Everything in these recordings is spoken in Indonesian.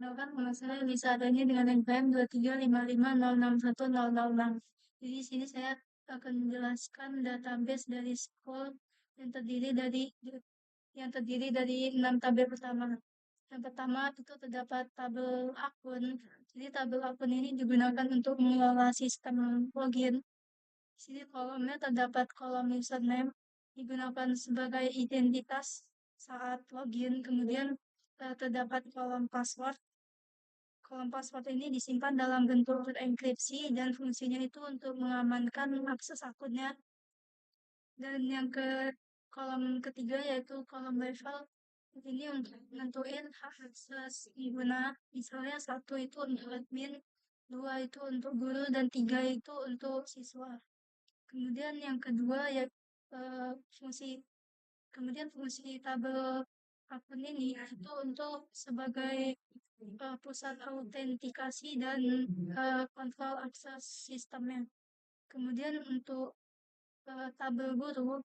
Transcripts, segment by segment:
Perkenalkan, nama saya Lisa adanya dengan NPM 2355061006. Jadi di sini saya akan menjelaskan database dari School yang terdiri dari 6 tabel utama. Yang pertama itu terdapat tabel akun. Jadi tabel akun ini digunakan untuk mengelola sistem login. Di sini kolomnya terdapat kolom username digunakan sebagai identitas saat login. Kemudian terdapat kolom password. Kolom password ini disimpan dalam bentuk terenkripsi dan fungsinya itu untuk mengamankan akses akunnya. Dan yang kolom ketiga yaitu kolom level. Ini untuk menentuin hak akses pengguna. Misalnya 1 itu untuk admin, 2 itu untuk guru, dan 3 itu untuk siswa. Kemudian yang kedua ya fungsi fungsi tabel akun ini itu untuk sebagai pusat autentikasi dan kontrol akses sistemnya. Kemudian untuk tabel guru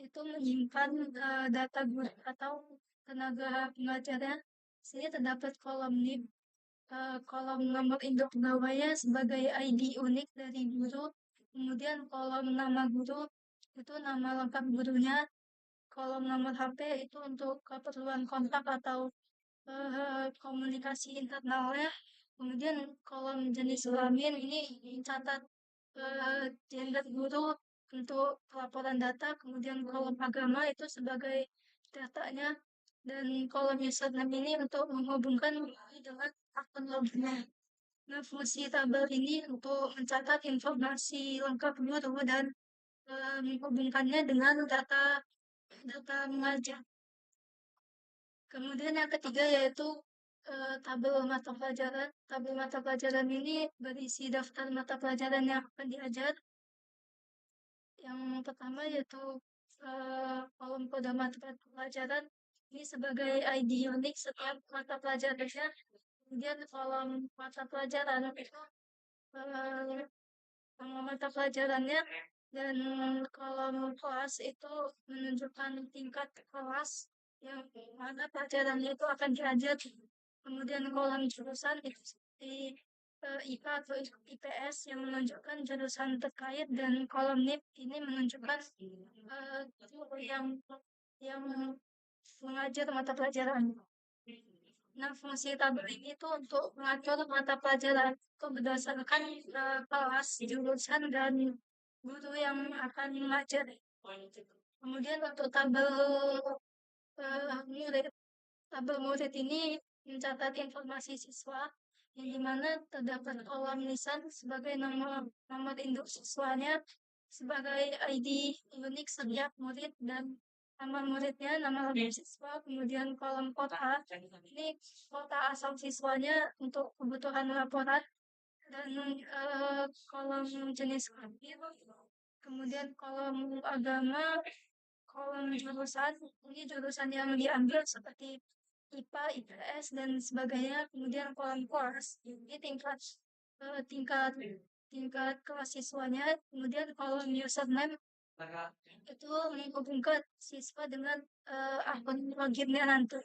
itu menyimpan data guru atau tenaga pengajarnya. Sini terdapat kolom NIP, kolom nomor induk pegawainya sebagai ID unik dari guru. Kemudian kolom nama guru itu nama lengkap gurunya. Kolom nomor HP itu untuk keperluan kontak atau komunikasi internalnya. Kemudian kolom jenis kelamin ini mencatat gender guru untuk pelaporan data. Kemudian kolom agama itu sebagai datanya, dan kolom username ini untuk menghubungkan dengan akun loginnya. Nah, fungsi tabel ini untuk mencatat informasi lengkap guru dan menghubungkannya dengan data mengajar. Kemudian yang ketiga yaitu tabel mata pelajaran. Tabel mata pelajaran ini berisi daftar mata pelajaran yang akan diajar. Yang pertama yaitu kolom kode mata pelajaran. Ini sebagai ID unik setiap mata pelajarannya. Kemudian kolom mata pelajaran itu nama mata pelajarannya, dan kolom kelas itu menunjukkan tingkat kelas yang mana pelajarannya itu akan diajar. Kemudian kolom jurusan itu seperti IPA atau IPS yang menunjukkan jurusan terkait, dan kolom NIP ini menunjukkan guru yang mengajar mata pelajaran. Nah, fungsi tabel ini itu untuk mengatur mata pelajaran itu berdasarkan kelas, jurusan, dan guru yang akan mengajar. Kemudian untuk murid, tabel murid ini mencatat informasi siswa yang dimana terdapat kolom lisan sebagai nomor induk siswanya sebagai ID unik setiap murid, dan nama muridnya, nama lengkap siswa. Kemudian kolom kota ini kota asal siswanya untuk kebutuhan laporan, dan kolom jenis kelamin. Kemudian kolom agama, kolom jurusan, ini jurusan yang diambil seperti IPA, IPS, dan sebagainya. Kemudian kolom kelas, ini tingkat kelas siswanya. Kemudian kolom username itu menghubungkan siswa dengan akun loginnya nanti.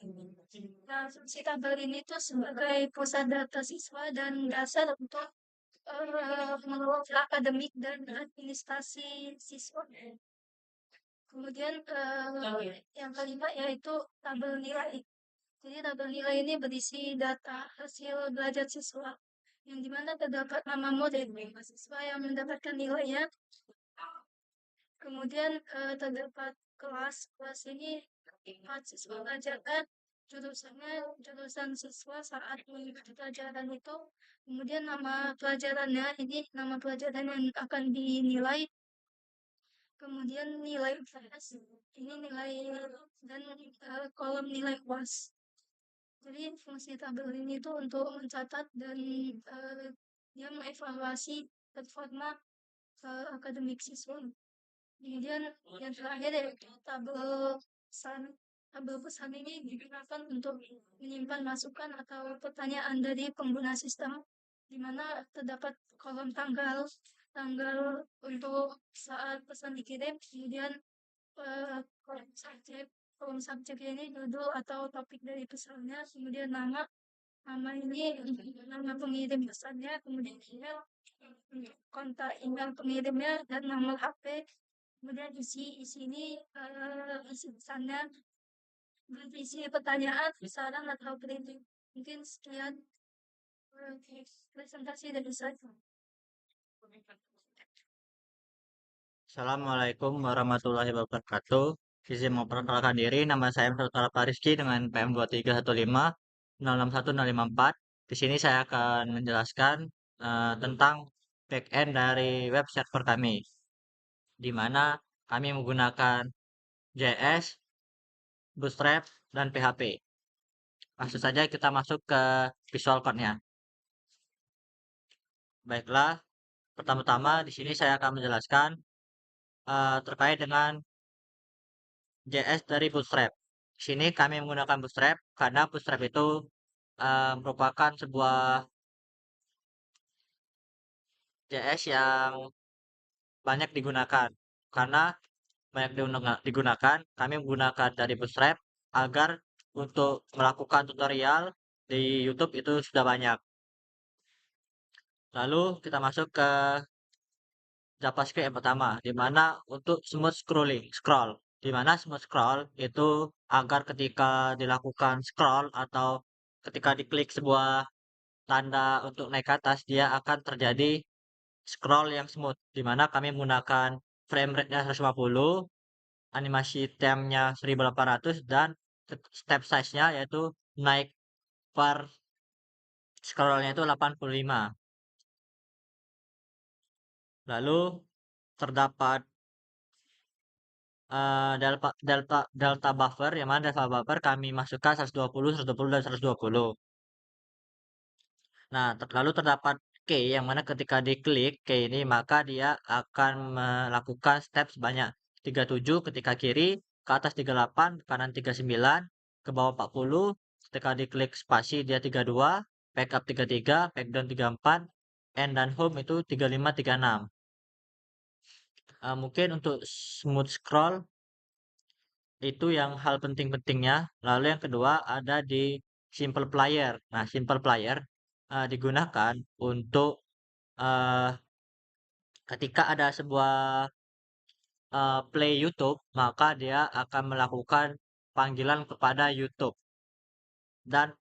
Nah, fungsi tabel ini tuh sebagai pusat data siswa dan dasar untuk mengelola akademik dan administrasi siswa. Kemudian yang kelima yaitu tabel nilai. Jadi tabel nilai ini berisi data hasil belajar siswa, yang dimana terdapat nama murid siswa yang mendapatkan nilainya. Kemudian terdapat kelas ini tempat siswa belajarkan, jurusannya jurusan siswa saat mengikuti pelajaran itu. Kemudian nama pelajarannya, ini nama pelajaran yang akan dinilai. Kemudian nilai UTS, ini nilai, dan kolom nilai UAS. Jadi fungsi tabel ini tuh untuk mencatat dan dia mengevaluasi performa akademik siswa. Kemudian yang terakhir yaitu tabel pesan. Tabel pesan ini digunakan untuk menyimpan masukan atau pertanyaan dari pengguna sistem, di mana terdapat kolom tanggal untuk saat pesan dikirim. Kemudian kolom subjek ini judul atau topik dari pesannya. Kemudian nama, Nama ini nama pengirim pesannya, kemudian email, kontak email pengirimnya dan nomor HP. Kemudian isi ini isi pesannya berisi pertanyaan, saran atau kritik. Mungkin sekian presentasi dari saya. Assalamualaikum warahmatullahi wabarakatuh. Izin memperkenalkan diri, nama saya Saudara Pariski dengan PM 231506154. Di sini saya akan menjelaskan tentang backend dari web server kami, di mana kami menggunakan JS, Bootstrap, dan PHP. Langsung saja kita masuk ke Visual Code-nya. Baiklah, pertama-tama di sini saya akan menjelaskan terkait dengan JS dari Bootstrap. Di sini kami menggunakan Bootstrap karena Bootstrap itu merupakan sebuah JS yang banyak digunakan. Karena banyak digunakan, kami menggunakan dari Bootstrap agar untuk melakukan tutorial di YouTube itu sudah banyak. Lalu kita masuk ke JavaScript yang pertama, di mana untuk smooth scroll, di mana smooth scroll itu agar ketika dilakukan scroll atau ketika diklik sebuah tanda untuk naik ke atas, dia akan terjadi scroll yang smooth, di mana kami menggunakan frame rate-nya 150, animasi time-nya 1800, dan step size-nya yaitu naik per scroll-nya itu 85. Lalu terdapat delta buffer, yang mana delta buffer kami masukkan 120, 120, dan 120. Nah, lalu terdapat key, yang mana ketika diklik key ini, maka dia akan melakukan step sebanyak 37, ketika kiri, ke atas 38, kanan 39, ke bawah 40, ketika diklik spasi dia 32, backup 33, backdown 34, end dan home itu 35, 36. Mungkin untuk smooth scroll itu yang hal penting-pentingnya. Lalu yang kedua ada di simple player. Nah, simple player digunakan untuk eh, ketika ada sebuah play YouTube, maka dia akan melakukan panggilan kepada YouTube, dan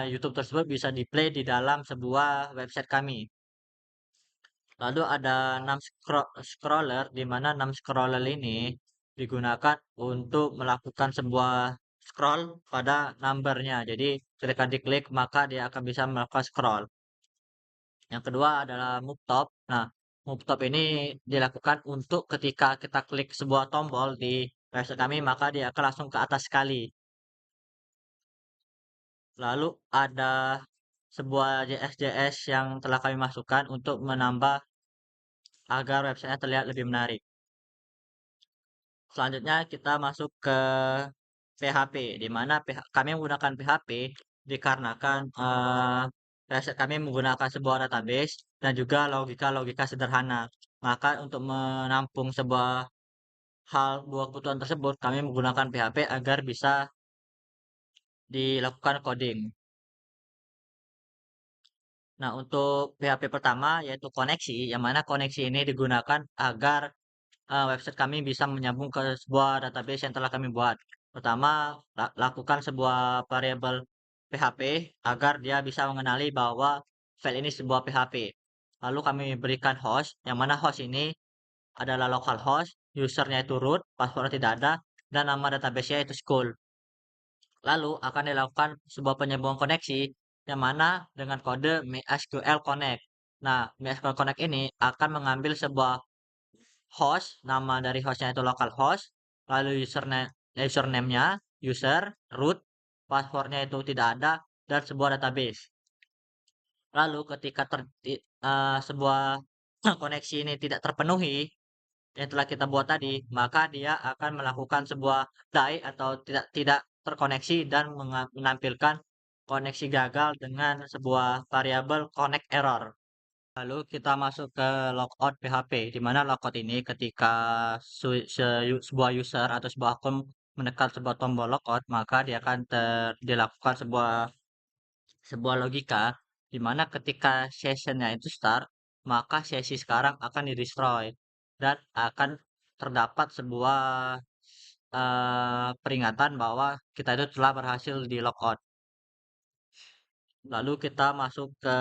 YouTube tersebut bisa di-play di dalam sebuah website kami. Lalu ada 6 scroller, di mana 6 scroller ini digunakan untuk melakukan sebuah scroll pada numbernya. Jadi ketika diklik maka dia akan bisa melakukan scroll. Yang kedua adalah move top. Nah, move top ini dilakukan untuk ketika kita klik sebuah tombol di website kami, maka dia akan langsung ke atas sekali. Lalu ada sebuah JS yang telah kami masukkan untuk menambah agar websitenya terlihat lebih menarik. Selanjutnya kita masuk ke PHP, di mana kami menggunakan PHP dikarenakan website kami menggunakan sebuah database dan juga logika-logika sederhana. Maka untuk menampung dua kebutuhan tersebut, kami menggunakan PHP agar bisa dilakukan coding. Nah, untuk PHP pertama yaitu koneksi, yang mana koneksi ini digunakan agar website kami bisa menyambung ke sebuah database yang telah kami buat. Pertama, lakukan sebuah variabel PHP agar dia bisa mengenali bahwa file ini sebuah PHP. Lalu kami berikan host, yang mana host ini adalah localhost, usernya itu root, passwordnya tidak ada, dan nama database-nya itu school. Lalu akan dilakukan sebuah penyambungan koneksi, yang mana dengan kode MySQL Connect. Nah, MySQL Connect ini akan mengambil sebuah host, nama dari hostnya itu localhost, lalu username-nya, user, root, passwordnya itu tidak ada, dan sebuah database. Lalu ketika sebuah koneksi ini tidak terpenuhi yang telah kita buat tadi, maka dia akan melakukan sebuah die atau tidak terkoneksi dan menampilkan koneksi gagal dengan sebuah variabel connect error. Lalu kita masuk ke logout PHP, di mana logout ini ketika sebuah user atau sebuah akun menekan sebuah tombol logout, maka dia akan dilakukan sebuah sebuah logika di mana ketika sessionnya itu start, maka sesi sekarang akan di-destroy dan akan terdapat sebuah peringatan bahwa kita itu telah berhasil di logout. Lalu kita masuk ke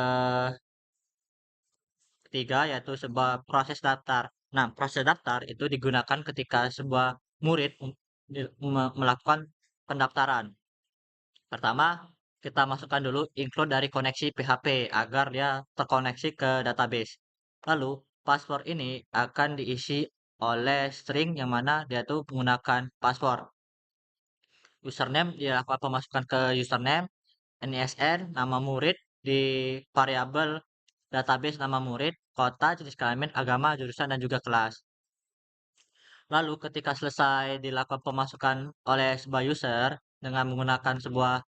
ketiga yaitu sebuah proses daftar. Nah, proses daftar itu digunakan ketika sebuah murid melakukan pendaftaran. Pertama, kita masukkan dulu include dari koneksi PHP agar dia terkoneksi ke database. Lalu, password ini akan diisi oleh string yang mana dia tuh menggunakan password. Username dia akan pemasukan ke username, NISN, nama murid di variabel database nama murid, kota, jenis kelamin, agama, jurusan, dan juga kelas. Lalu ketika selesai dilakukan pemasukan oleh sebuah user dengan menggunakan sebuah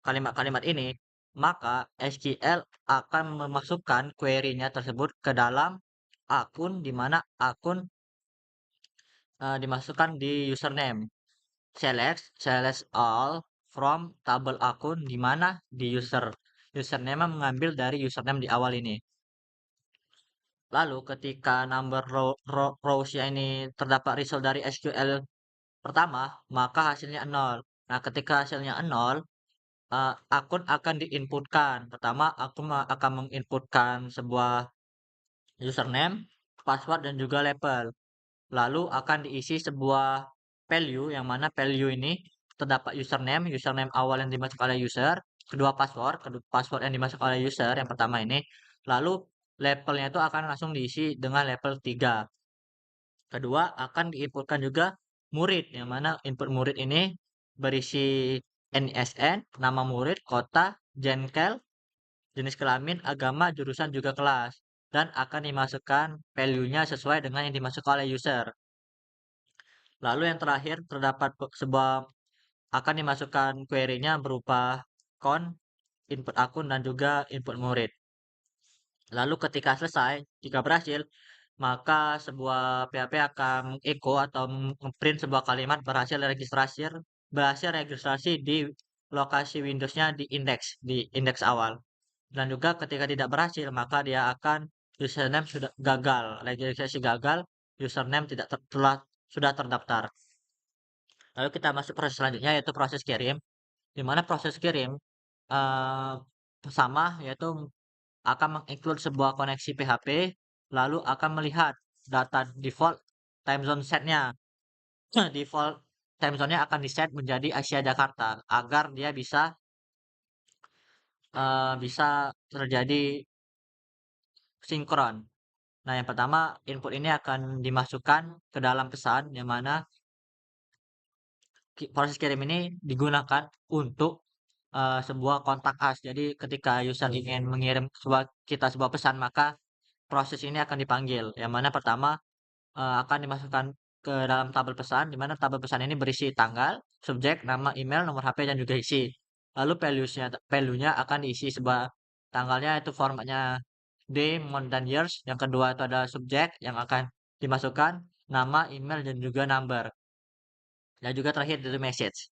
kalimat-kalimat ini, maka SQL akan memasukkan query-nya tersebut ke dalam akun di mana akun dimasukkan di username. Select all from tabel akun di mana di username mengambil dari username di awal ini. Lalu ketika number rows-nya ini terdapat result dari SQL pertama, maka hasilnya 0. Nah, ketika hasilnya 0, akun akan diinputkan. Pertama, akun akan menginputkan sebuah username, password, dan juga label. Lalu akan diisi sebuah value, yang mana value ini terdapat username awal yang dimasuk oleh user, kedua password yang dimasuk oleh user, yang pertama ini, lalu labelnya itu akan langsung diisi dengan label 3. Kedua, akan diinputkan juga murid, yang mana input murid ini berisi NISN, nama murid, kota, jengkel, jenis kelamin, agama, jurusan, juga kelas. Dan akan dimasukkan value-nya sesuai dengan yang dimasukkan oleh user. Lalu yang terakhir, terdapat sebuah akan dimasukkan query-nya berupa count, input akun, dan juga input murid. Lalu ketika selesai, jika berhasil, maka sebuah PHP akan echo atau print sebuah kalimat berhasil registrasi di lokasi Windows-nya di indeks awal. Dan juga ketika tidak berhasil, maka dia akan username sudah gagal, registrasi gagal, username tidak sudah terdaftar. Lalu kita masuk proses selanjutnya yaitu proses kirim, di mana proses kirim eh, sama yaitu akan menginclude sebuah koneksi PHP, lalu akan melihat data default time zone setnya. Default time zone-nya akan di-set menjadi Asia Jakarta agar dia bisa terjadi sinkron. Nah, yang pertama input ini akan dimasukkan ke dalam pesan yang mana proses kirim ini digunakan untuk sebuah kontak as. Jadi ketika user ingin mengirim sebuah pesan, maka proses ini akan dipanggil. Yang mana pertama akan dimasukkan ke dalam tabel pesan, di mana tabel pesan ini berisi tanggal, subjek, nama, email, nomor HP, dan juga isi. Lalu value-nya akan diisi sebuah tanggalnya itu formatnya day, month, dan years. Yang kedua itu ada subjek yang akan dimasukkan nama, email, dan juga number. Dan juga terakhir itu message.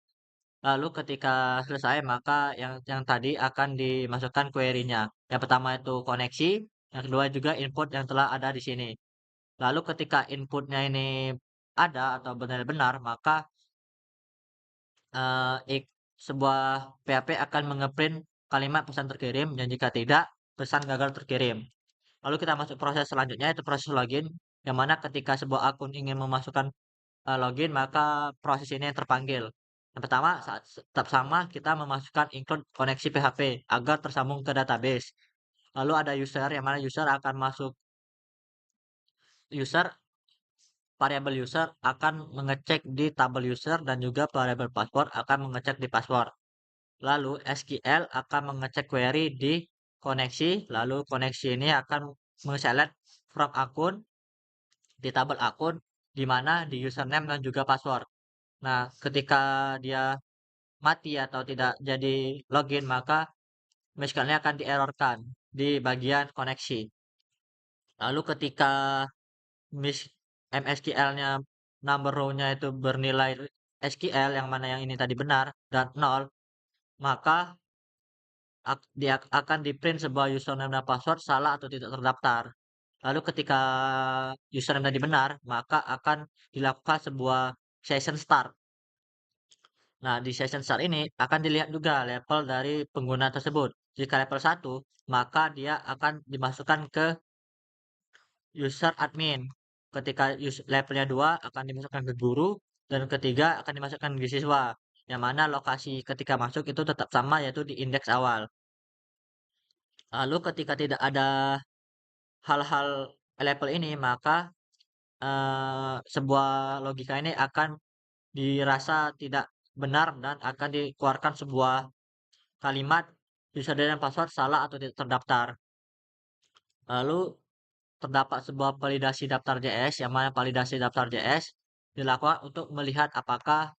Lalu ketika selesai, maka yang tadi akan dimasukkan query-nya. Yang pertama itu koneksi, yang kedua juga input yang telah ada di sini. Lalu ketika inputnya ini ada atau benar-benar, maka eh, ik- sebuah PHP akan mengeprint kalimat pesan terkirim, dan jika tidak, pesan gagal terkirim. Lalu kita masuk proses selanjutnya, yaitu proses login, yang mana ketika sebuah akun ingin memasukkan login, maka proses ini yang terpanggil. Yang pertama, saat tetap sama, kita memasukkan include koneksi PHP agar tersambung ke database. Lalu ada user, yang mana user akan masuk user variabel user akan mengecek di tabel user dan juga variabel password akan mengecek di password. Lalu SQL akan mengecek query di koneksi, lalu koneksi ini akan meng-select from akun di tabel akun di mana di username dan juga password. Nah, ketika dia mati atau tidak jadi login, maka MySQL-nya akan di-errorkan di bagian koneksi. Lalu ketika MSQL-nya number row-nya itu bernilai SQL yang mana yang ini tadi benar dan 0, maka dia akan di-print sebuah username dan password salah atau tidak terdaftar. Lalu ketika username tadi benar, maka akan dilakukan sebuah session start. Nah, di session start ini akan dilihat juga level dari pengguna tersebut. Jika level 1, maka dia akan dimasukkan ke user admin. Ketika levelnya 2 akan dimasukkan ke guru, dan ketiga akan dimasukkan ke siswa. Yang mana lokasi ketika masuk itu tetap sama, yaitu di indeks awal. Lalu ketika tidak ada hal-hal level ini, maka sebuah logika ini akan dirasa tidak benar dan akan dikeluarkan sebuah kalimat username dan password salah atau tidak terdaftar. Lalu terdapat sebuah validasi daftar JS, yang mana validasi daftar JS dilakukan untuk melihat apakah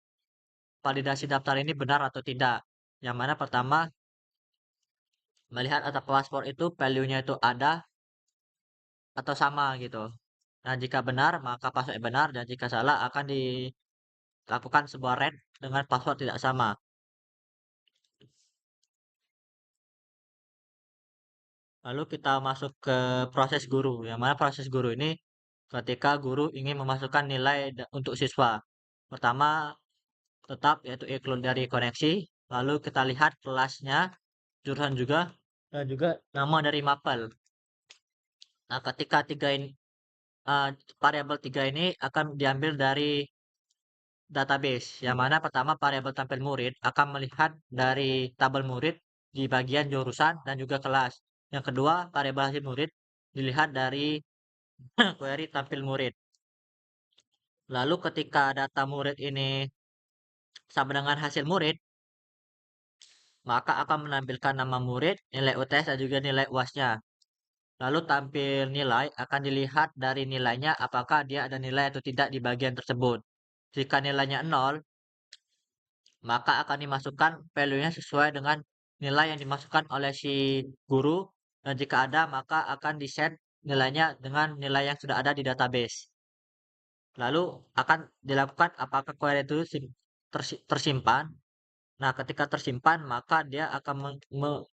validasi daftar ini benar atau tidak. Yang mana pertama, melihat atau paspor itu value-nya itu ada atau sama gitu. Nah, jika benar maka password benar, dan jika salah akan dilakukan sebuah red dengan password tidak sama. Lalu kita masuk ke proses guru, yang mana proses guru ini ketika guru ingin memasukkan nilai untuk siswa. Pertama, tetap yaitu include dari koneksi, lalu kita lihat kelasnya, jurusan juga, dan juga nama dari mapel. Nah, ketika eh, variabel 3 ini akan diambil dari database, yang mana pertama variabel tampil murid akan melihat dari tabel murid di bagian jurusan dan juga kelas. Yang kedua, variabel hasil murid dilihat dari query tampil murid. Lalu ketika data murid ini sama dengan hasil murid, maka akan menampilkan nama murid, nilai UTS, dan juga nilai UASnya. Lalu tampil nilai akan dilihat dari nilainya apakah dia ada nilai atau tidak di bagian tersebut. Jika nilainya 0, maka akan dimasukkan value-nya sesuai dengan nilai yang dimasukkan oleh si guru. Dan jika ada, maka akan di-set nilainya dengan nilai yang sudah ada di database. Lalu akan dilakukan apakah query itu tersimpan. Nah, ketika tersimpan, maka dia akan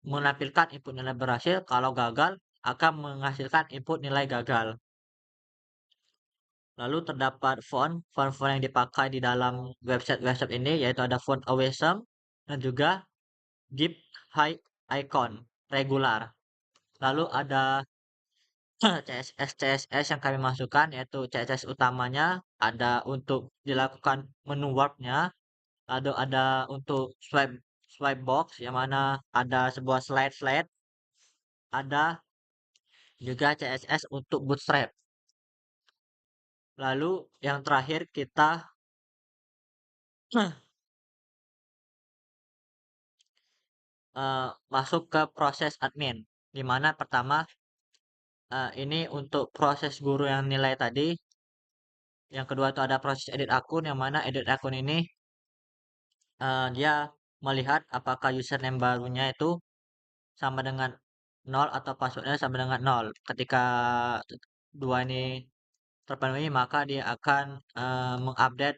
menampilkan input nilai berhasil. Kalau gagal, akan menghasilkan input nilai gagal. Lalu terdapat font yang dipakai di dalam website ini, yaitu ada font Awesome dan juga Give High Icon regular. Lalu ada CSS yang kami masukkan, yaitu CSS utamanya ada untuk dilakukan menu warp-nya, lalu ada untuk swipe box, yang mana ada sebuah slide, ada juga CSS untuk bootstrap. Lalu yang terakhir kita masuk ke proses admin, di mana pertama ini untuk proses guru yang nilai tadi. Yang kedua itu ada proses edit akun, yang mana edit akun ini dia melihat apakah username barunya itu sama dengan 0 atau passwordnya sama dengan 0. Ketika dua ini terpenuhi, maka dia akan mengupdate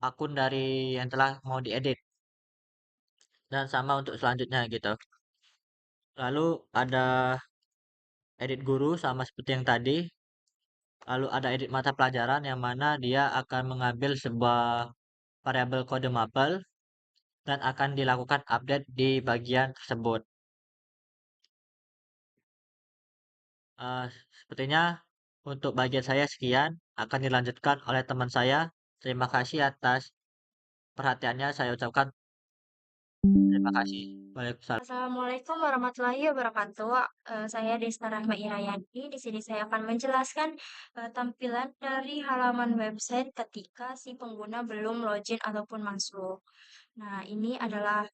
akun dari yang telah mau diedit. Dan sama untuk selanjutnya gitu. Lalu ada edit guru sama seperti yang tadi. Lalu ada edit mata pelajaran, yang mana dia akan mengambil sebuah variabel kode mapel dan akan dilakukan update di bagian tersebut. Eh, Sepertinya untuk bagian saya sekian, akan dilanjutkan oleh teman saya. Terima kasih atas perhatiannya, saya ucapkan terima kasih. Waalaikumsalam. Assalamualaikum warahmatullahi wabarakatuh. Saya Desta Rahma Irayani. Di sini saya akan menjelaskan tampilan dari halaman website ketika si pengguna belum login ataupun masuk. Nah, ini adalah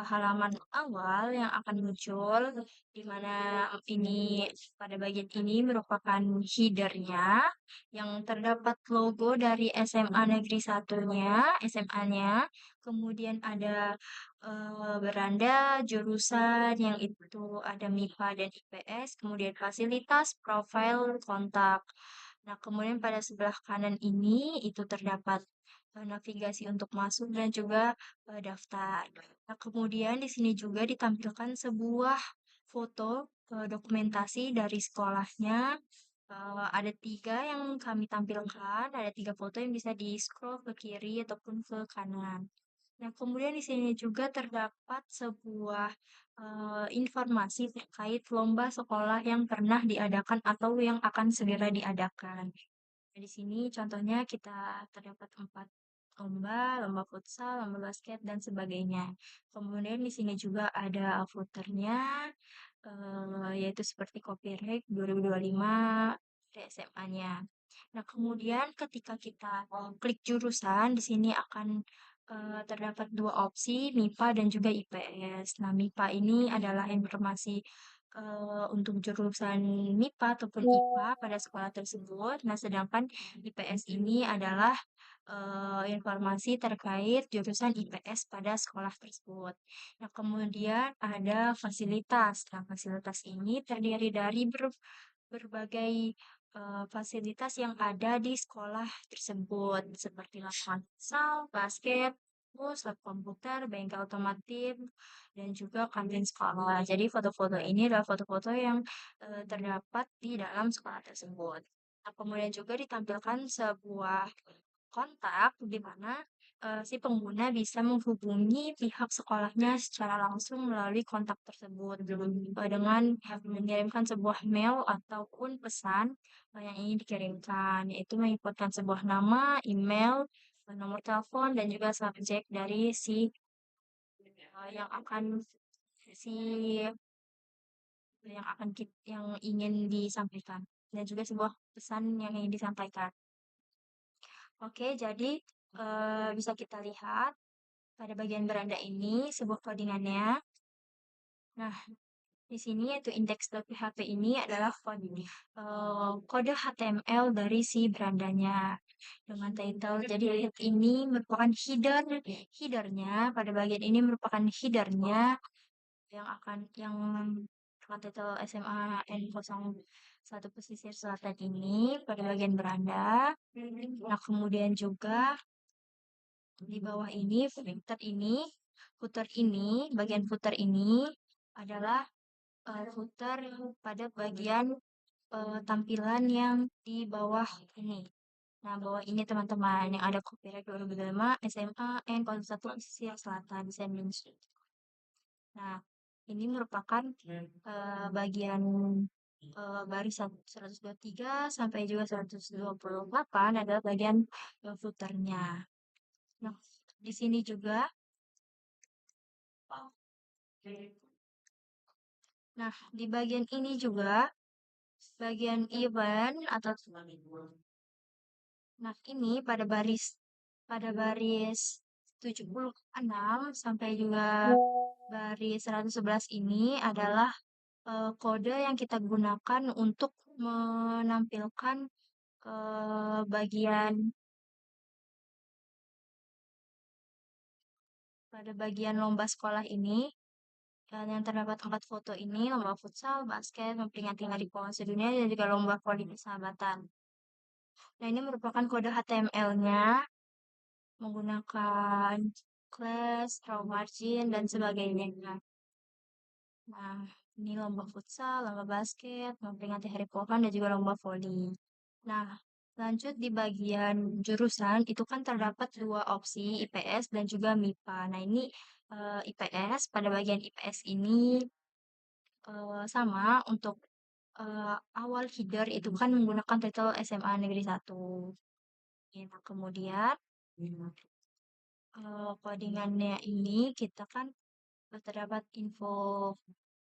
halaman awal yang akan muncul, di mana ini pada bagian ini merupakan headernya yang terdapat logo dari SMA Negeri 1-nya, SMA-nya. Kemudian ada beranda jurusan yang itu ada MIPA dan IPS, kemudian fasilitas, profil, kontak. Nah, kemudian pada sebelah kanan ini itu terdapat navigasi untuk masuk dan juga daftar. Nah, kemudian di sini juga ditampilkan sebuah foto dokumentasi dari sekolahnya. Ada 3 yang kami tampilkan, ada 3 foto yang bisa di-scroll ke kiri ataupun ke kanan. Nah, kemudian di sini juga terdapat sebuah informasi terkait lomba sekolah yang pernah diadakan atau yang akan segera diadakan. Nah, di sini contohnya kita terdapat 4 lomba, lomba futsal, lomba basket, dan sebagainya. Kemudian di sini juga ada footernya, yaitu seperti copyright 2025 dari SMA-nya. Nah, kemudian ketika kita klik jurusan, di sini akan terdapat 2 opsi, MIPA dan juga IPS. Nah, MIPA ini adalah informasi untuk jurusan MIPA ataupun IPA pada sekolah tersebut. Nah, sedangkan IPS ini adalah informasi terkait jurusan IPS pada sekolah tersebut. Nah, kemudian ada fasilitas. Nah, fasilitas ini terdiri dari berbagai fasilitas yang ada di sekolah tersebut, seperti lapangan futsal, basket, bus, lab komputer, bengkel otomotif, dan juga kantin sekolah. Jadi foto-foto ini adalah foto-foto yang terdapat di dalam sekolah tersebut. Nah, kemudian juga ditampilkan sebuah kontak di mana si pengguna bisa menghubungi pihak sekolahnya secara langsung melalui kontak tersebut dengan mengirimkan sebuah mail ataupun pesan yang ingin dikirimkan, yaitu menginputkan sebuah nama, email, nomor telepon, dan juga subjek dari si si yang ingin disampaikan dan juga sebuah pesan yang ingin disampaikan. Oke, jadi bisa kita lihat pada bagian beranda ini sebuah codingannya. Nah, di sini yaitu index.php ini adalah kode HTML dari si berandanya dengan title. Jadi ini merupakan headernya pada bagian ini merupakan headernya yang dengan title SMA N01 Pesisir Selatan ini pada bagian beranda. Nah, kemudian juga di bawah ini, bagian footer ini adalah footer pada bagian tampilan yang di bawah ini. Nah, bawah ini teman-teman yang ada copyright 2005 SMA N01 Pesisir Selatan Desain Institute. Nah, ini merupakan bagian baris 123 sampai juga 128 adalah bagian footernya. Nah, di sini juga Nah, di bagian ini juga bagian event atau nah ini pada baris 76 sampai juga baris 111 ini adalah kode yang kita gunakan untuk menampilkan bagian pada bagian lomba sekolah ini yang terdapat 4 foto ini, lomba futsal, basket, memperingati Hari Pohon Sedunia, dan juga lomba voli persahabatan. Nah, ini merupakan kode HTML-nya menggunakan class, row margin, dan sebagainya. Nah, ini lomba futsal, lomba basket, memperingati Hari Pohon, dan juga lomba voli. Nah, lanjut di bagian jurusan, itu kan terdapat 2 opsi, IPS dan juga MIPA. Nah, ini IPS, pada bagian IPS ini sama untuk awal header itu kan menggunakan title SMA Negeri 1. Nah, kemudian codingannya ini kita kan terdapat info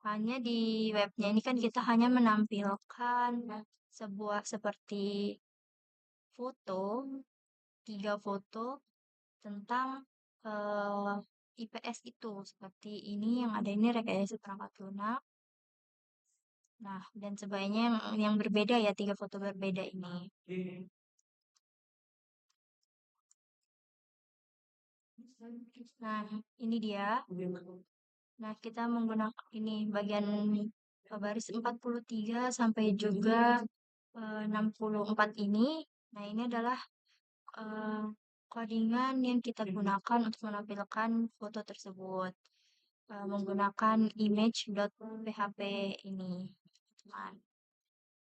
hanya di webnya ini kan kita hanya menampilkan sebuah seperti foto, 3 foto tentang IPS itu seperti ini yang ada ini rekayasa perangkat lunak. Nah, dan sebagainya yang berbeda ya, 3 foto berbeda ini. Nah, ini dia. Nah, kita menggunakan ini bagian baris 43 sampai juga 64 ini. Nah, ini adalah eh, codingan yang kita gunakan untuk menampilkan foto tersebut menggunakan image.php ini, teman.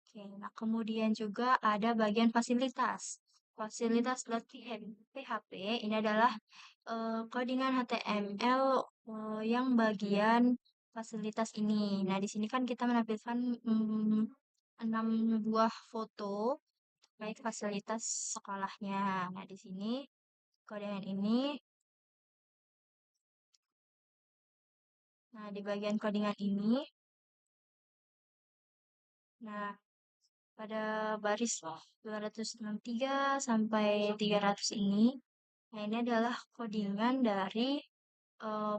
Oke, nah kemudian juga ada bagian fasilitas. Fasilitas.php ini adalah codingan HTML yang bagian fasilitas ini. Nah, di sini kan kita menampilkan 6 buah foto baik fasilitas sekolahnya. Nah, di sini codingan ini, nah di bagian codingan ini, nah pada baris 263 sampai 300 ini, nah ini adalah codingan dari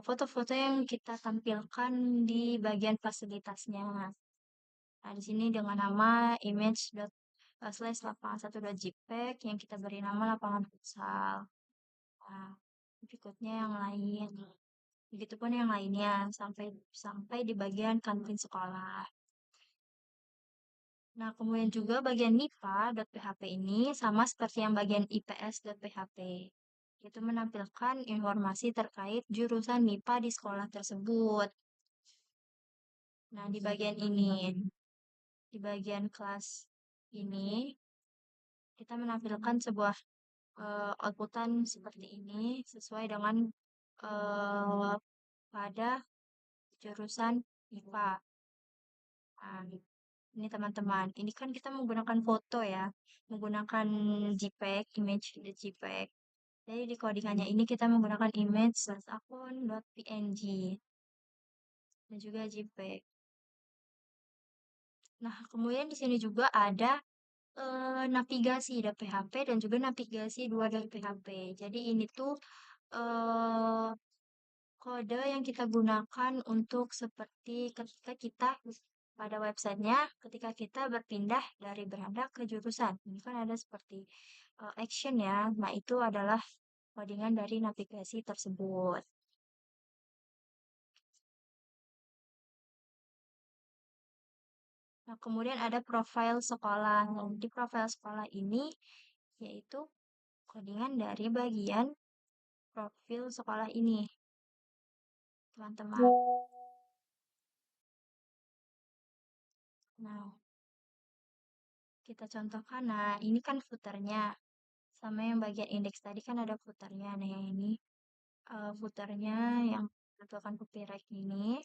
foto-foto yang kita tampilkan di bagian fasilitasnya. Nah, di sini dengan nama image.slash lapangan1.jpg yang kita beri nama lapangan futsal. Nah, berikutnya yang lain. Begitupun yang lainnya sampai sampai di bagian kantin sekolah. Nah, kemudian juga bagian MIPA.php ini sama seperti yang bagian IPS.php. Itu menampilkan informasi terkait jurusan MIPA di sekolah tersebut. Nah, di bagian ini, di bagian kelas ini, kita menampilkan sebuah outputan seperti ini sesuai dengan pada jurusan MIPA. Nah, ini teman-teman, ini kan kita menggunakan foto ya, menggunakan JPEG, image di JPEG. Jadi di codingannya ini kita menggunakan image/akun.png dan juga JPEG. Nah, kemudian di sini juga ada navigasi.php dan juga navigasi 2.php. Jadi ini tuh eh, kode yang kita gunakan untuk seperti ketika kita pada websitenya, ketika kita berpindah dari beranda ke jurusan. Ini kan ada seperti action ya. Nah, itu adalah codingan dari navigasi tersebut. Nah, kemudian ada profil sekolah. Nah, di profil sekolah ini yaitu codingan dari bagian profil sekolah ini, teman-teman. Nah, kita contohkan. Nah, ini kan footernya. Sama yang bagian indeks tadi kan ada footernya. Nah, yang ini footernya yang menampilkan copyright ini.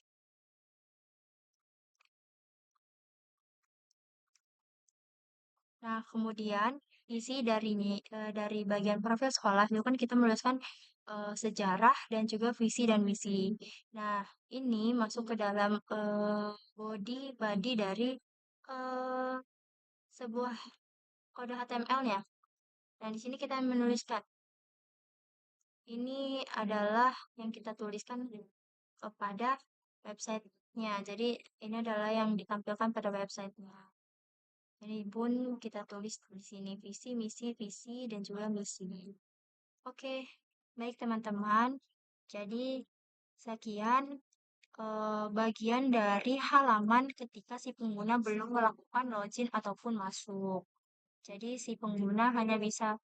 Nah, kemudian isi dari bagian profil sekolah itu kan kita menuliskan sejarah dan juga visi dan misi. Nah, ini masuk ke dalam body dari eh, sebuah kode HTML-nya. Dan di sini kita menuliskan ini adalah yang kita tuliskan kepada websitenya. Jadi ini adalah yang ditampilkan pada websitenya. Jadi pun kita tulis di sini visi, dan juga misi. Oke, baik teman-teman. Jadi sekian bagian dari halaman ketika si pengguna belum melakukan login ataupun masuk. Jadi si pengguna hanya bisa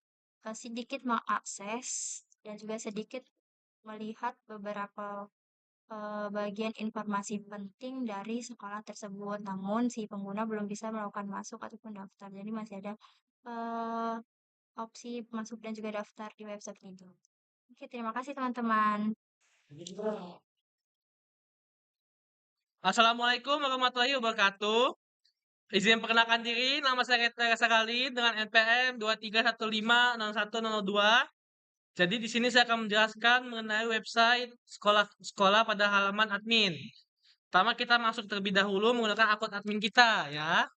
sedikit mengakses dan juga sedikit melihat beberapa bagian informasi penting dari sekolah tersebut. Namun si pengguna belum bisa melakukan masuk ataupun daftar. Jadi masih ada eh, opsi masuk dan juga daftar di website itu. Oke, terima kasih teman-teman. Assalamualaikum warahmatullahi wabarakatuh. Izin perkenalkan diri, nama saya Reza Sakali dengan NPM 23156102. Jadi di sini saya akan menjelaskan mengenai website sekolah pada halaman admin. Pertama kita masuk terlebih dahulu menggunakan akun admin kita ya.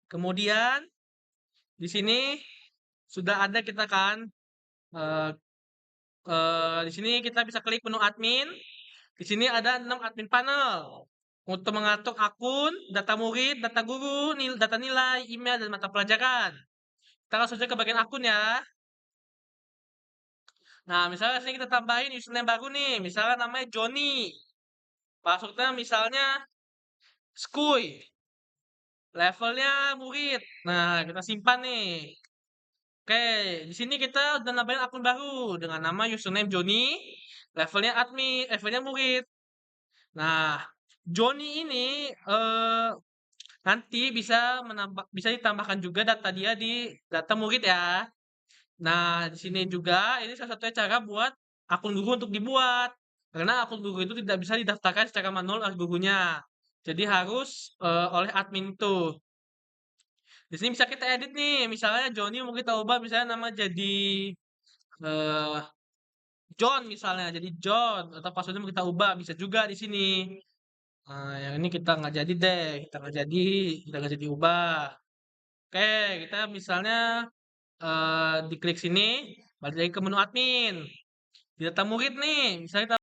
Kemudian di sini sudah ada kita kan eh, di sini kita bisa klik menu admin. Di sini ada 6 admin panel. Untuk mengatur akun, data murid, data guru, data nilai, email, dan mata pelajaran. Kita langsung saja ke bagian akun ya. Nah, misalnya sini kita tambahin username baru nih. Misalnya namanya Joni. Passwordnya misalnya Skuy, levelnya murid. Nah, kita simpan nih. Oke, di sini kita udah nambahin akun baru dengan nama username Joni, levelnya murid. Nah, Joni ini nanti bisa ditambahkan juga data dia di data murid ya. Nah, di sini juga ini salah satunya cara buat akun guru untuk dibuat. Karena akun guru itu tidak bisa didaftarkan secara manual oleh gurunya. Jadi harus oleh admin itu. Di sini bisa kita edit nih. Misalnya Joni mau kita ubah misalnya nama jadi eh John misalnya, jadi John atau passwordnya mau kita ubah bisa juga di sini. Nah, yang ini kita nggak jadi deh, kita nggak jadi ubah. Oke, kita misalnya diklik sini, balik lagi ke menu admin. Di data murid nih, misalnya kita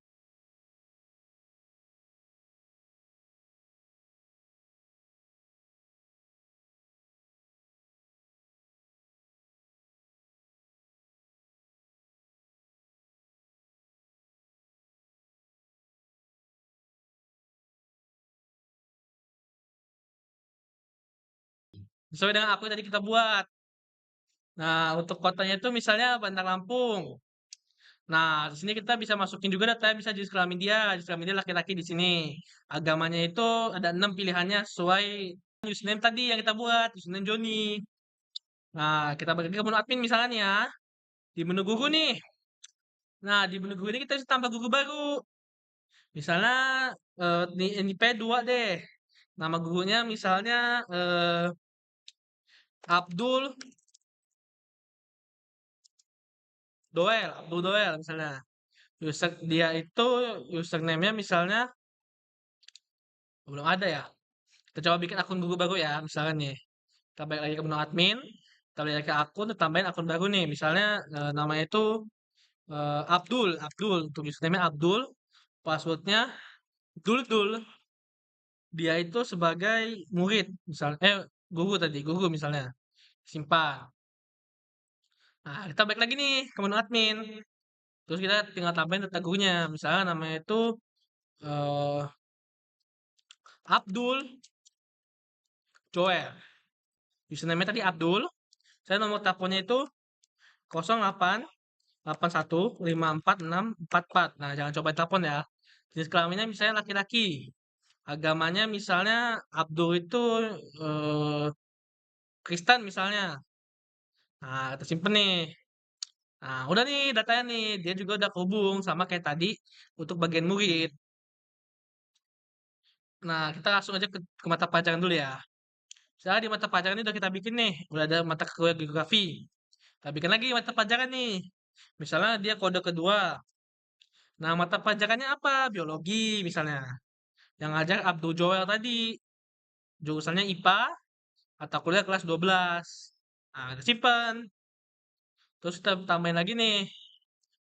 sesuai dengan apa yang tadi kita buat. Nah, untuk kotanya itu misalnya Bandar Lampung. Nah, di sini kita bisa masukin juga data bisa jenis kelamin dia laki-laki di sini. Agamanya itu ada 6 pilihannya sesuai username tadi yang kita buat, username Joni. Nah, kita balik ke menu admin misalnya nih ya. Di menu guru nih. Nah, di menu guru ini kita bisa tambah guru baru. Misalnya ini P2 deh. Nama gurunya misalnya Abdul Abdul Doel misalnya. Dia itu username-nya misalnya belum ada ya. Kita coba bikin akun guru baru ya, misalnya nih. Kita balik lagi ke menu admin, kita balik lagi ke akun, kita tambahin akun baru nih. Misalnya namanya itu Abdul untuk username Abdul, passwordnya Dul. Dia itu sebagai murid, misalnya guru misalnya. Simpan. Nah, kita balik lagi nih ke menu admin. Terus kita tinggal tambahin data gurunya. Misalnya namanya itu eh, Abdul Joel. Username tadi Abdul. Saya nomor teleponnya itu 0881546644. Nah, jangan coba telepon ya. Jenis kelaminnya misalnya laki-laki. Agamanya misalnya Abdul itu eh, Kristen misalnya. Nah, kita simpen nih. Nah, udah nih datanya nih. Dia juga udah kehubung sama kayak tadi untuk bagian murid. Nah, kita langsung aja ke mata pelajaran dulu ya. Misalnya di mata pelajaran ini udah kita bikin nih. Udah ada mata geografi. Kita bikin lagi mata pelajaran nih. Misalnya dia kode kedua. Nah, mata pelajarannya apa? Biologi misalnya. Yang ngajar Abdul Joel tadi. Jurusannya IPA atau kuliah kelas 12. Nah, kita simpen. Terus kita tambahin lagi nih.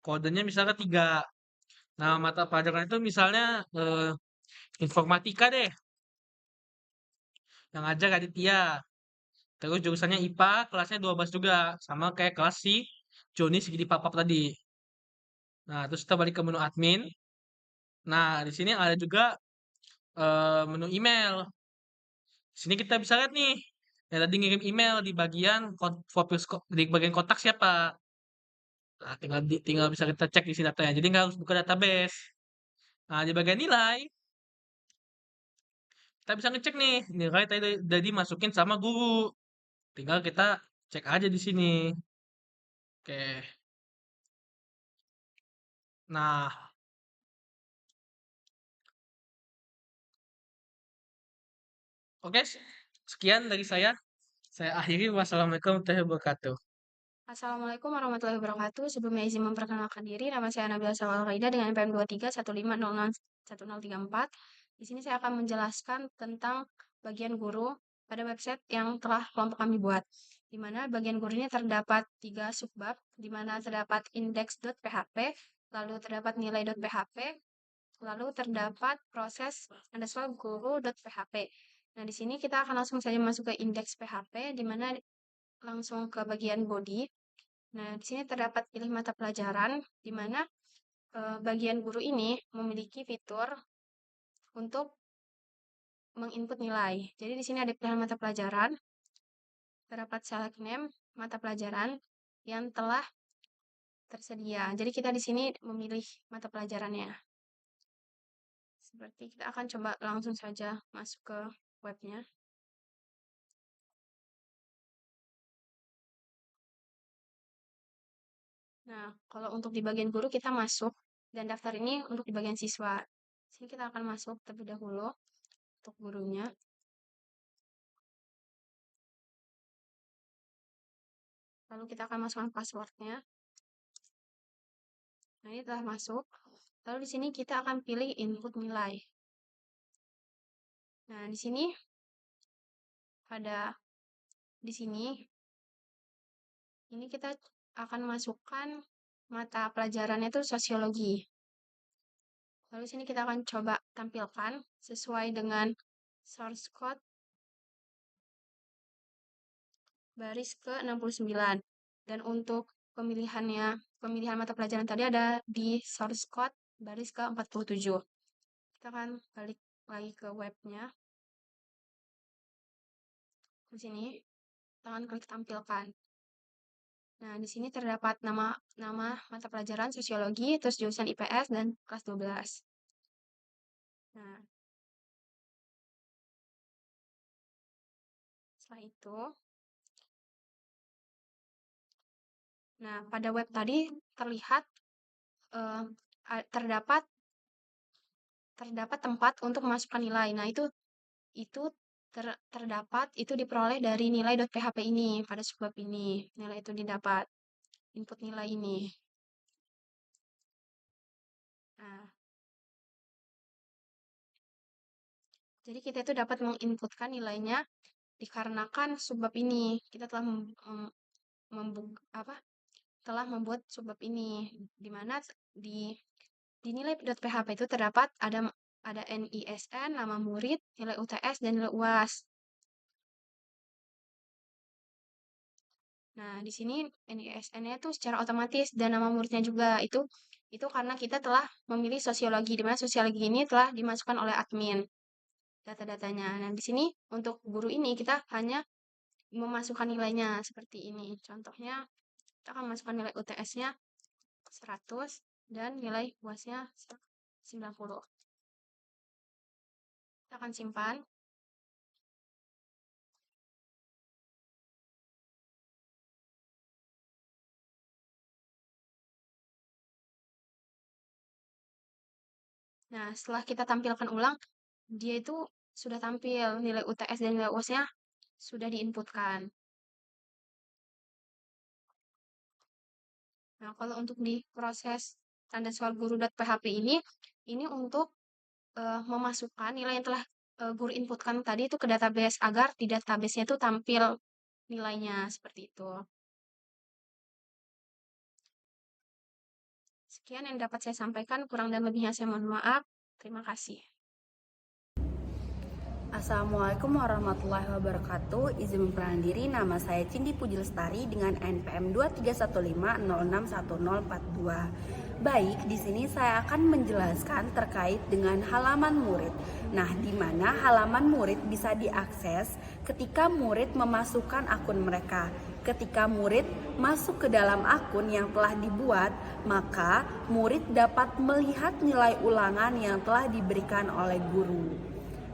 Kodenya misalnya 3. Nah, mata pelajaran itu misalnya informatika deh. Yang ngajar Aditya. Terus jurusannya IPA, kelasnya 12 juga. Sama kayak kelas si Joni segini papap tadi. Nah, terus kita balik ke menu admin. Nah, di sini ada juga menu email. Di sini kita bisa lihat nih, yang tadi ngirim email di bagian di bagian kotak siapa. Nah, tinggal bisa kita cek isi datanya. Jadi nggak harus buka database. Nah, di bagian nilai, kita bisa ngecek nih, nilai tadi udah dimasukin sama guru. Tinggal kita cek aja di sini. Oke. Nah, oke. Sekian dari saya. Saya akhiri. Wassalamualaikum warahmatullahi wabarakatuh. Assalamualaikum warahmatullahi wabarakatuh. Sebelumnya izin memperkenalkan diri, nama saya Nabila Sawal Raida dengan NPM 2315001034. Di sini saya akan menjelaskan tentang bagian guru pada website yang telah kelompok kami buat. Di mana bagian guru ini terdapat 3 subbab, di mana terdapat index.php, lalu terdapat nilai.php, lalu terdapat proses underscore guru.php. Nah, di sini kita akan langsung saja masuk ke index PHP, di mana langsung ke bagian body. Nah, di sini terdapat pilih mata pelajaran, di mana bagian guru ini memiliki fitur untuk menginput nilai. Jadi di sini ada pilihan mata pelajaran, terdapat select name mata pelajaran yang telah tersedia. Jadi kita di sini memilih mata pelajarannya. Seperti kita akan coba langsung saja masuk ke webnya. Nah, kalau untuk di bagian guru kita masuk, dan daftar ini untuk di bagian siswa. Sini kita akan masuk terlebih dahulu untuk gurunya. Lalu kita akan masukkan passwordnya. Nah, ini telah masuk. Lalu di sini kita akan pilih input nilai. Nah, di sini ini kita akan masukkan mata pelajarannya itu sosiologi. Lalu sini kita akan coba tampilkan sesuai dengan source code baris ke-69. Dan untuk pemilihan mata pelajaran tadi ada di source code baris ke-47. Kita akan balik lagi ke webnya. Di sini kita akan klik tampilkan. Nah, di sini terdapat nama mata pelajaran sosiologi, terus jurusan IPS dan kelas 12. Nah, setelah itu, nah pada web tadi terlihat terdapat tempat untuk memasukkan nilai. Nah, itu terdapat itu diperoleh dari nilai.php ini pada subbab ini. Nilai itu didapat input nilai ini. Nah, jadi kita itu dapat menginputkan nilainya dikarenakan subbab ini. Kita telah membuat subbab ini, di mana di nilai.php itu terdapat ada NISN, nama murid, nilai UTS, dan nilai UAS. Nah, di sini NISN-nya itu secara otomatis dan nama muridnya juga itu karena kita telah memilih sosiologi, di mana sosiologi ini telah dimasukkan oleh admin data-datanya. Nah, di sini untuk guru ini kita hanya memasukkan nilainya seperti ini. Contohnya, kita akan masukkan nilai UTS-nya 100 dan nilai UAS-nya 90. Kita akan simpan. Nah, setelah kita tampilkan ulang, dia itu sudah tampil nilai UTS dan nilai UAS-nya sudah diinputkan. Nah, kalau untuk di proses tanda soal guru.php ini untuk memasukkan nilai yang telah guru inputkan tadi itu ke database agar di database-nya itu tampil nilainya seperti itu. Sekian yang dapat saya sampaikan, kurang dan lebihnya saya mohon maaf. Terima kasih. Assalamualaikum warahmatullahi wabarakatuh. Izin memperkenalkan diri, nama saya Cindy Puji Lestari dengan NPM 2315061042. Baik, di sini saya akan menjelaskan terkait dengan halaman murid. Nah, di mana halaman murid bisa diakses ketika murid memasukkan akun mereka. Ketika murid masuk ke dalam akun yang telah dibuat, maka murid dapat melihat nilai ulangan yang telah diberikan oleh guru.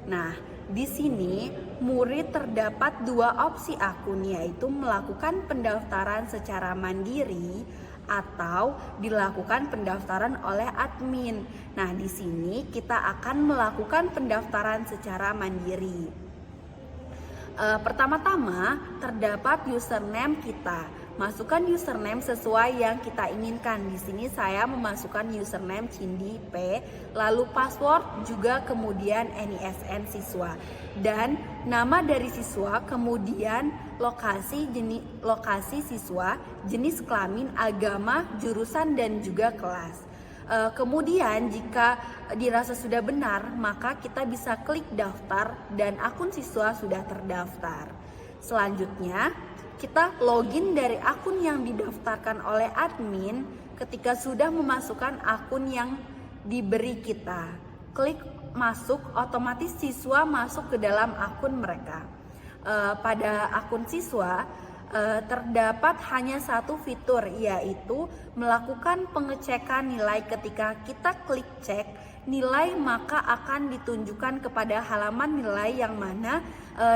Nah, di sini murid terdapat dua opsi akun, yaitu melakukan pendaftaran secara mandiri atau dilakukan pendaftaran oleh admin. Nah, di sini kita akan melakukan pendaftaran secara mandiri. Pertama-tama terdapat username kita. Masukkan username sesuai yang kita inginkan. Di sini saya memasukkan username Cindy P, lalu password juga kemudian NISN siswa dan nama dari siswa, kemudian lokasi siswa, jenis kelamin, agama, jurusan dan juga kelas. Kemudian jika dirasa sudah benar, maka kita bisa klik daftar dan akun siswa sudah terdaftar. Selanjutnya, kita login dari akun yang didaftarkan oleh admin ketika sudah memasukkan akun yang diberi kita. Klik masuk, otomatis siswa masuk ke dalam akun mereka. Pada akun siswa terdapat hanya satu fitur, yaitu melakukan pengecekan nilai. Ketika kita klik cek nilai, maka akan ditunjukkan kepada halaman nilai yang mana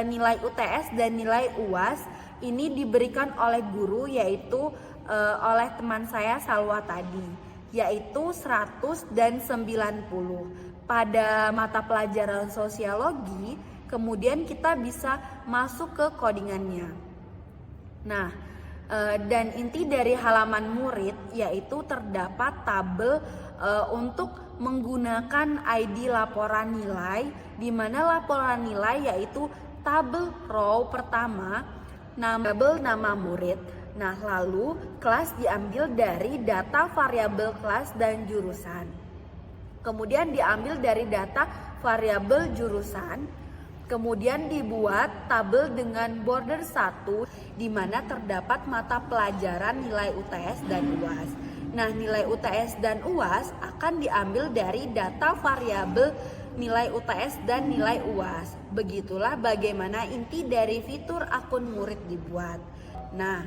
nilai UTS dan nilai UAS ini diberikan oleh guru, yaitu oleh teman saya Salwa tadi, yaitu 100 dan 90 pada mata pelajaran sosiologi. Kemudian kita bisa masuk ke codingannya. Nah, dan inti dari halaman murid yaitu terdapat tabel untuk menggunakan ID laporan nilai, di mana laporan nilai yaitu tabel row pertama, tabel nama murid. Nah, lalu kelas diambil dari data variabel kelas dan jurusan. Kemudian diambil dari data variabel jurusan. Kemudian dibuat tabel dengan border 1 di mana terdapat mata pelajaran nilai UTS dan UAS. Nah, nilai UTS dan UAS akan diambil dari data variabel nilai UTS dan nilai UAS. Begitulah bagaimana inti dari fitur akun murid dibuat. Nah,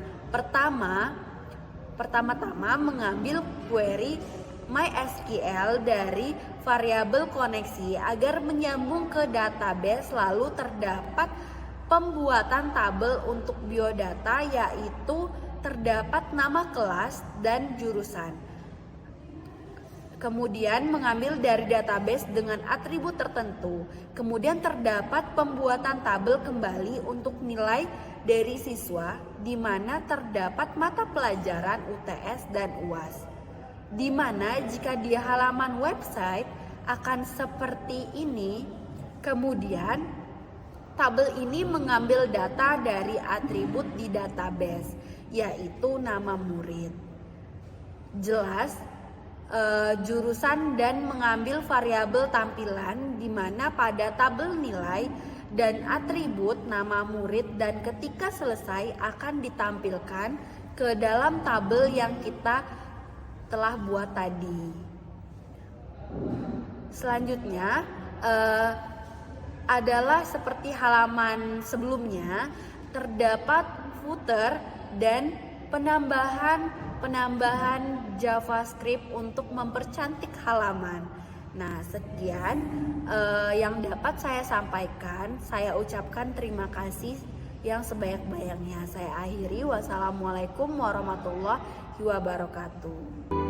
pertama-tama mengambil query MySQL dari variabel koneksi agar menyambung ke database, lalu terdapat pembuatan tabel untuk biodata, yaitu terdapat nama kelas dan jurusan. Kemudian mengambil dari database dengan atribut tertentu. Kemudian terdapat pembuatan tabel kembali untuk nilai dari siswa, di mana terdapat mata pelajaran UTS dan UAS. Di mana jika di halaman website akan seperti ini. Kemudian tabel ini mengambil data dari atribut di database, yaitu nama murid, jelas, jurusan, dan mengambil variabel tampilan, di mana pada tabel nilai dan atribut nama murid, dan ketika selesai akan ditampilkan ke dalam tabel yang kita telah buat tadi. Selanjutnya adalah seperti halaman sebelumnya, terdapat footer dan penambahan JavaScript untuk mempercantik halaman. Nah, sekian yang dapat saya sampaikan. Saya ucapkan terima kasih yang sebanyak-banyaknya. Saya akhiri. Wassalamualaikum warahmatullahi wabarakatuh.